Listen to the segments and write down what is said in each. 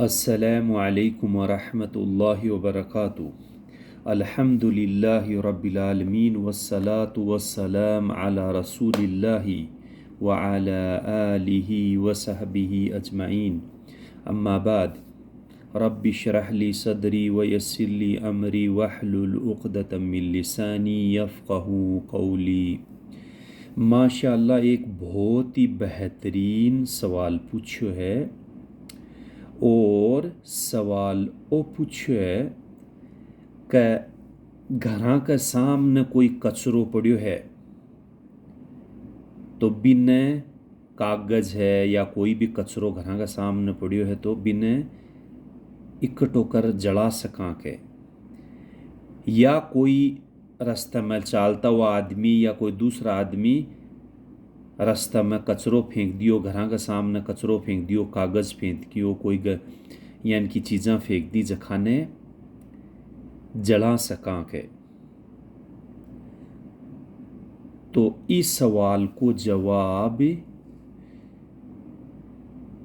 السلام علیکم ورحمۃ اللہ وبرکاتہ۔ الحمد للہ رب العالمین والصلاة والسلام علی رسول اللہ وعلی آلہ وصحبہ اجمعین، اما بعد۔ رب اشرح لی صدری ویسر لی امری واحلل عقدۃ من لسانی یفقہوا قولی۔ ماشاء اللہ ایک بہت ہی بہترین سوال پوچھو ہے، اور سوال او پوچھو ہے کہ گھراں کا سامنے کوئی کچرو پڑیو ہے تو بن کاغذ ہے یا کوئی بھی کچرو گھراں کا سامنے پڑیو ہے تو بن اکٹھو کر جلا سکاں کے، یا کوئی رستہ میں چالتا ہوا آدمی یا کوئی دوسرا آدمی رستہ میں کچرو پھینک دیو، گھراں کا سامنے کچرو پھینک دیو، کاغذ پھینک دیو، کوئی یعنی کی چیزاں پھینک دی جکھانے جلا سکاں کے۔ تو اس سوال کو جواب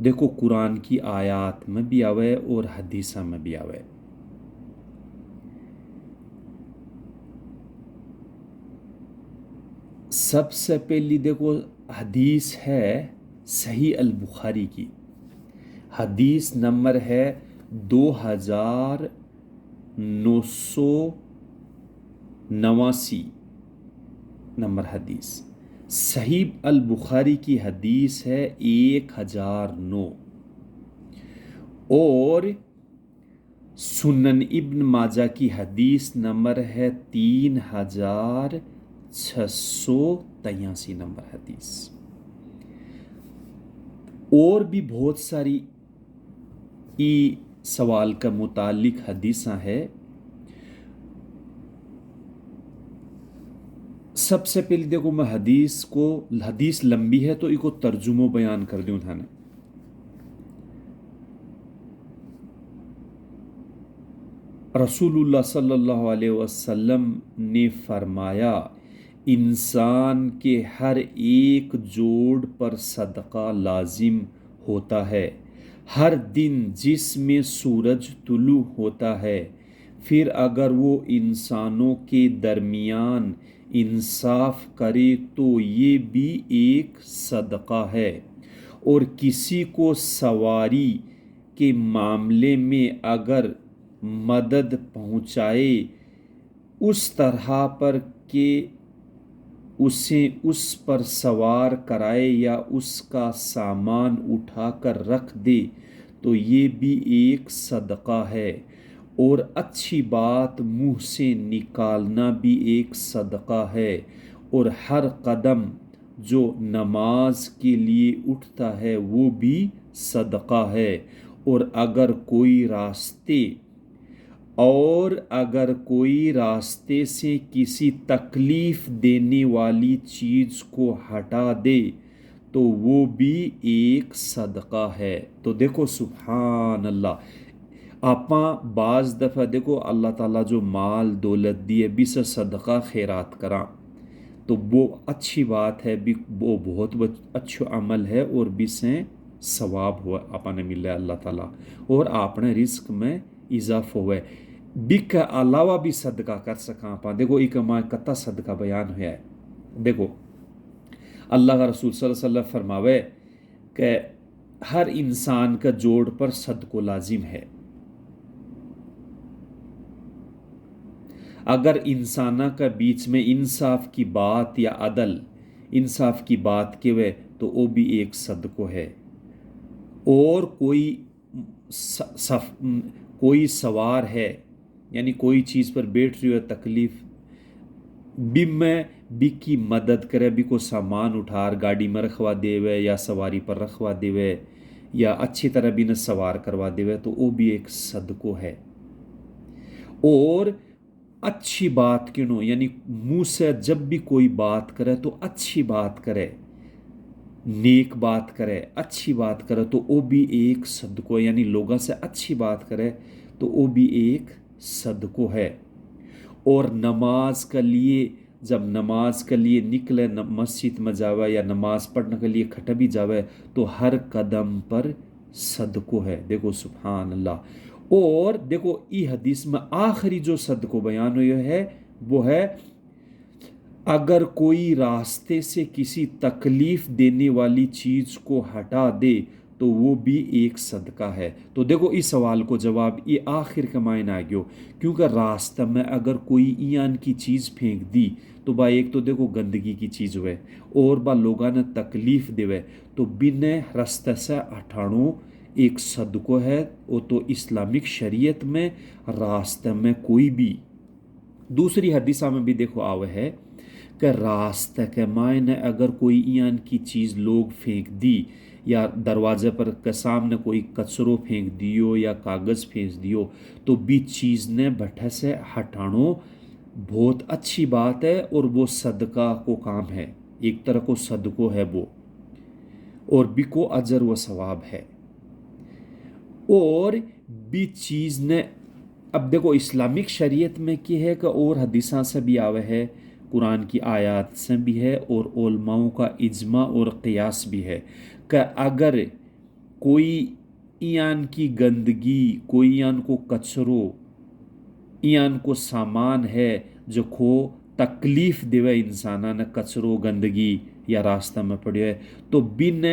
دیکھو قرآن کی آیات میں بھی آوے اور حدیثہ میں بھی آوے۔ سب سے پہلی دیکھو حدیث ہے صحیح البخاری کی، حدیث نمبر ہے 2989 نمبر حدیث۔ صحیح البخاری کی حدیث ہے 1009، اور سنن ابن ماجہ کی حدیث نمبر ہے 3683 نمبر حدیث۔ اور بھی بہت ساری سوال کا متعلق حدیثاں ہے۔ سب سے پہلے دیکھو میں حدیث لمبی ہے تو کو ترجمہ بیان کر دوں تھا نا۔ رسول اللہ صلی اللہ علیہ وسلم نے فرمایا، انسان کے ہر ایک جوڑ پر صدقہ لازم ہوتا ہے ہر دن جس میں سورج طلوع ہوتا ہے، پھر اگر وہ انسانوں کے درمیان انصاف کرے تو یہ بھی ایک صدقہ ہے، اور کسی کو سواری کے معاملے میں اگر مدد پہنچائے اس طرح پر کہ اسے اس پر سوار کرائے یا اس کا سامان اٹھا کر رکھ دے تو یہ بھی ایک صدقہ ہے، اور اچھی بات منہ سے نکالنا بھی ایک صدقہ ہے، اور ہر قدم جو نماز کے لیے اٹھتا ہے وہ بھی صدقہ ہے، اور اگر کوئی راستے سے کسی تکلیف دینے والی چیز کو ہٹا دے تو وہ بھی ایک صدقہ ہے۔ تو دیکھو سبحان اللہ، آپاں بعض دفعہ دیکھو اللہ تعالیٰ جو مال دولت دیے بھی سے صدقہ خیرات کراں تو وہ اچھی بات ہے، بھی وہ بہت اچھا عمل ہے، اور بھی سے ثواب ہوا آپا نے ملے اللہ تعالیٰ، اور اپنے رزق میں اضافہ ہوئے بھی کے علاوہ بھی صدقہ کر سکاں آپاں۔ دیکھو ایک ماں کتا صدقہ بیان ہوا ہے۔ دیکھو اللہ کا رسول صلی اللہ علیہ وسلم فرماوے کہ ہر انسان کا جوڑ پر صدقہ لازم ہے، اگر انسانہ کا بیچ میں انصاف کی بات یا عدل انصاف کی بات کے ہوئے تو وہ بھی ایک صدقہ ہے، اور کوئی سوار ہے یعنی کوئی چیز پر بیٹھ رہی ہے تکلیف بھی کی مدد کرے، بھی کو سامان اٹھار گاڑی میں رکھوا دے وے یا سواری پر رکھوا دے وے یا اچھی طرح بھی نہ سوار کروا دے وے تو وہ بھی ایک صدقہ ہے۔ اور اچھی بات کیوں یعنی منہ سے جب بھی کوئی بات کرے تو اچھی بات کرے، نیک بات کرے، اچھی بات کرے تو وہ بھی ایک صدقہ، یعنی لوگوں سے اچھی بات کرے تو وہ بھی ایک صدقہ ہے۔ اور نماز کے لیے نکلے، مسجد میں جاوے یا نماز پڑھنے کے لیے کھٹا بھی جاوے تو ہر قدم پر صدقو ہے. دیکھو سبحان اللہ. اور دیکھو ای حدیث میں آخری جو صدقو بیان ہوئے ہے وہ ہے اگر کوئی راستے سے کسی تکلیف دینے والی چیز کو ہٹا دے تو وہ بھی ایک صدقہ ہے. تو دیکھو اس سوال کو جواب یہ آخر کا معنی آ گیا کیونکہ راستہ میں اگر کوئی ایان کی چیز پھینک دی تو با ایک تو دیکھو گندگی کی چیز ہوئے اور با لوگاں نے تکلیف دے تو بن رستہ سے ہٹانو ایک صدقہ ہے. وہ تو اسلامک شریعت میں راستہ میں کوئی بھی دوسری حدیثہ میں بھی دیکھو آوے ہے کہ راستہ کے معنی اگر کوئی ایان کی چیز لوگ پھینک دی یا دروازے پر کے سامنے کوئی کچرو پھینک دیو یا کاغذ پھینک دیو تو بھی چیز نے بٹھے سے ہٹانو بہت اچھی بات ہے اور وہ صدقہ کو کام ہے. ایک طرح کو صدقہ ہے وہ اور بھی کو اجر و ثواب ہے. اور بھی چیز نے اب دیکھو اسلامک شریعت میں کیا ہے کہ اور حدیثاں سے بھی آوے ہے قرآن کی آیات سے بھی ہے اور علماؤں کا اجماع اور قیاس بھی ہے کہ اگر کوئی ایان کی گندگی کوئی ایان کو کچرو ایان کو سامان ہے جو کھو تکلیف دیوے انسانہ نے کچرو گندگی یا راستہ میں پڑے تو بن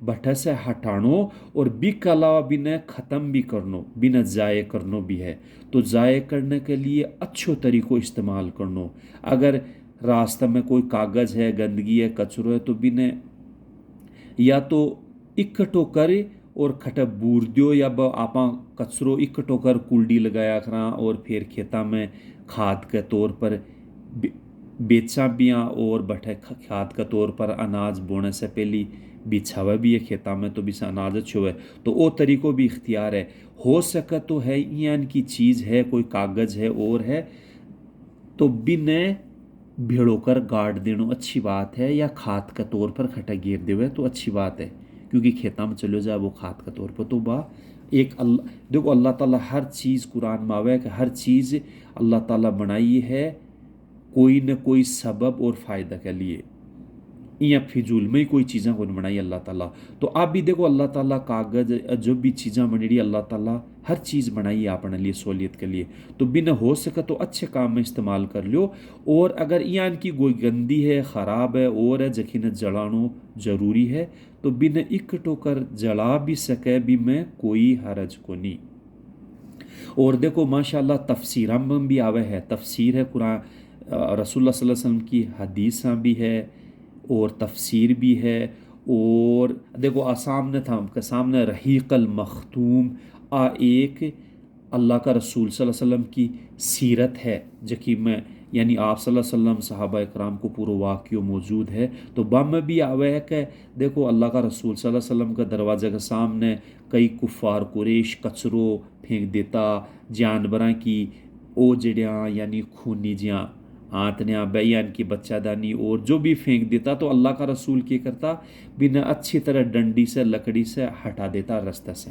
بٹھے سے ہٹانو اور بھی کے علاوہ بن ختم بھی کرنو بن ضائع کرنو بھی ہے. تو ضائع کرنے کے لیے اچھو طریقوں استعمال کرنو. اگر راستہ میں کوئی کاغذ ہے گندگی ہے کچرو ہے تو بن یا تو اکٹھو کرے اور کھٹا بور دیو یا آپ کچرو اکٹھو کر کلڈی لگایا کراں اور پھر کھیتا میں کھاد کے طور پر بیچا بیاں اور بٹھے کھاد کے طور پر اناج بونے سے پہلی بچھا ہوا بھی ہے کھیتا میں تو بھی سے اناج اچھو ہے تو وہ طریقوں بھی اختیار ہے. ہو سکا تو ہے ایان کی چیز ہے کوئی کاغذ ہے اور ہے تو بن بھیڑو کر گاڑ دینو اچھی بات ہے یا کھاد کے طور پر کھٹا گیر دیوے تو اچھی بات ہے کیونکہ کھیتا میں چلو جائے وہ کھاد کے طور پر تو با ایک دیکھو اللہ تعالیٰ ہر چیز قرآن میں آوے کہ ہر چیز اللہ تعالیٰ بنائی ہے کوئی نہ کوئی سبب اور فائدہ کے لیے یا فضول میں کوئی چیزیں کو بنائی اللہ تعالیٰ. تو آپ بھی دیکھو اللہ تعالیٰ کاغذ جو بھی چیزیں بنی رہی اللہ تعالیٰ ہر چیز بنائی ہے اپنے لیے سہولیت کے لیے تو بن ہو سکے تو اچھے کام میں استعمال کر لو. اور اگر ایان کی کوئی گندی ہے خراب ہے اور ہے جکھین جڑانو ضروری ہے تو بن اکٹھو کر جڑا بھی سکے بھی میں کوئی حرج کو نہیں. اور دیکھو ماشاءاللہ تفسیراں میں بھی آوے ہے تفسیر ہے قرآن رسول اللہ صلی اللہ علیہ وسلم کی حدیثاں بھی ہے اور تفسیر بھی ہے. اور دیکھو سامنے تھا کہ سامنے رحیق المختوم ایک اللہ کا رسول صلی اللہ علیہ وسلم کی سیرت ہے جکی میں یعنی آپ صلی اللہ علیہ وسلم صحابہ اکرام کو پورا واقعہ موجود ہے تو بم میں بھی آوے ہے کہ دیکھو اللہ کا رسول صلی اللہ علیہ وسلم کا دروازے کے سامنے کئی کفار قریش کچرو پھینک دیتا جانوراں کی او جڑیاں یعنی خونی جیاں آتنیاں بیان کی بچہ دانی اور جو بھی پھینک دیتا تو اللہ کا رسول کیا کرتا بنا اچھی طرح ڈنڈی سے لکڑی سے ہٹا دیتا رستہ سے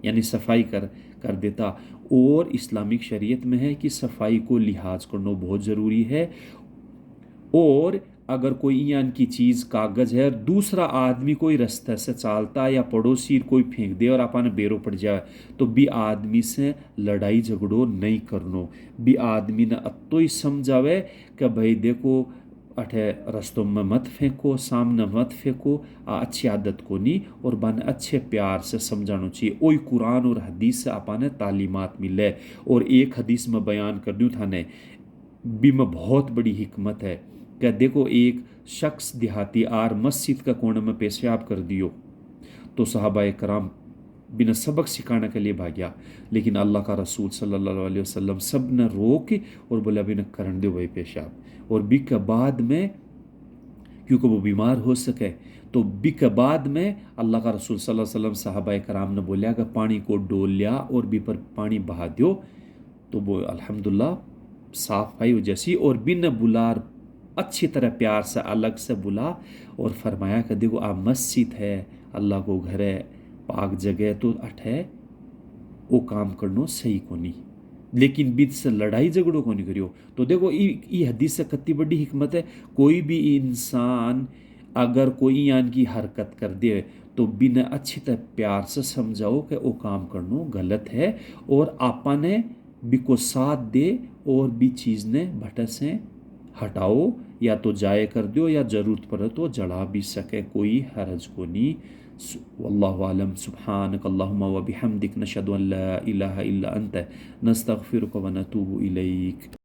یعنی صفائی کر دیتا. اور اسلامک شریعت میں ہے کہ صفائی کو لحاظ کرنا بہت ضروری ہے. اور اگر کوئی ایان کی چیز کاغذ ہے دوسرا آدمی کوئی رستہ سے چالتا یا پڑوسی کوئی پھینک دے اور اپنے بیرو پڑ جائے تو بھی آدمی سے لڑائی جھگڑو نہیں کرنو. بھی آدمی نے اتو ہی سمجھاوے کہ بھائی دیکھو اٹھے رستوں میں مت پھینکو سامنے مت پھینکو اچھی عادت کو نہیں اور بن اچھے پیار سے سمجھانا چاہیے. وہی قرآن اور حدیث سے اپنے تعلیمات ملے. اور ایک حدیث میں بیان کر دوں تھا نے بھی میں بہت بڑی حکمت ہے کہ دیکھو ایک شخص دیہاتی آر مسجد کا کونے میں پیشاب کر دیو تو صحابہ کرام بنا سبق سکھانے کے لیے بھاگیا لیکن اللہ کا رسول صلی اللہ علیہ وسلم سب نے روک اور بولا بنا کرن دو بھائی پیشاب. اور بھی کے بعد میں کیونکہ وہ بیمار ہو سکے تو بھی کے بعد میں اللہ کا رسول صلی اللہ علیہ وسلم صحابہ کرام نے بولیا کہ پانی کو ڈول لیا اور بھی پر پانی بہا دیو تو وہ الحمدللہ صاف آئی جیسی. اور بن بلار اچھی طرح پیار سے الگ سے بلا اور فرمایا کہ دیکھو آپ مسجد ہے اللہ کو گھر ہے پاک جگہ تو اٹھے وہ کام کرنو صحیح کو نہیں لیکن بیت سے لڑائی جھگڑوں کو نہیں کریو. تو دیکھو یہ حدیث سے کتنی بڑی حکمت ہے. کوئی بھی انسان اگر کوئی ایان کی حرکت کر دے تو بنا اچھی طرح پیار سے سمجھاؤ کہ وہ کام کرنا غلط ہے، اور آپا نے بھی کو ساتھ دے اور بھی چیز نے بھٹا سے ہٹاؤ، یا تو جائے کر دیو یا ضرورت پڑے تو جڑا بھی سکے، کوئی حرج کو نہیں۔ واللہ عالم۔ سبحانک اللہم و بحمدک، نشہد ان لا الہ الا انت، نستغفرک و نتوب الیک۔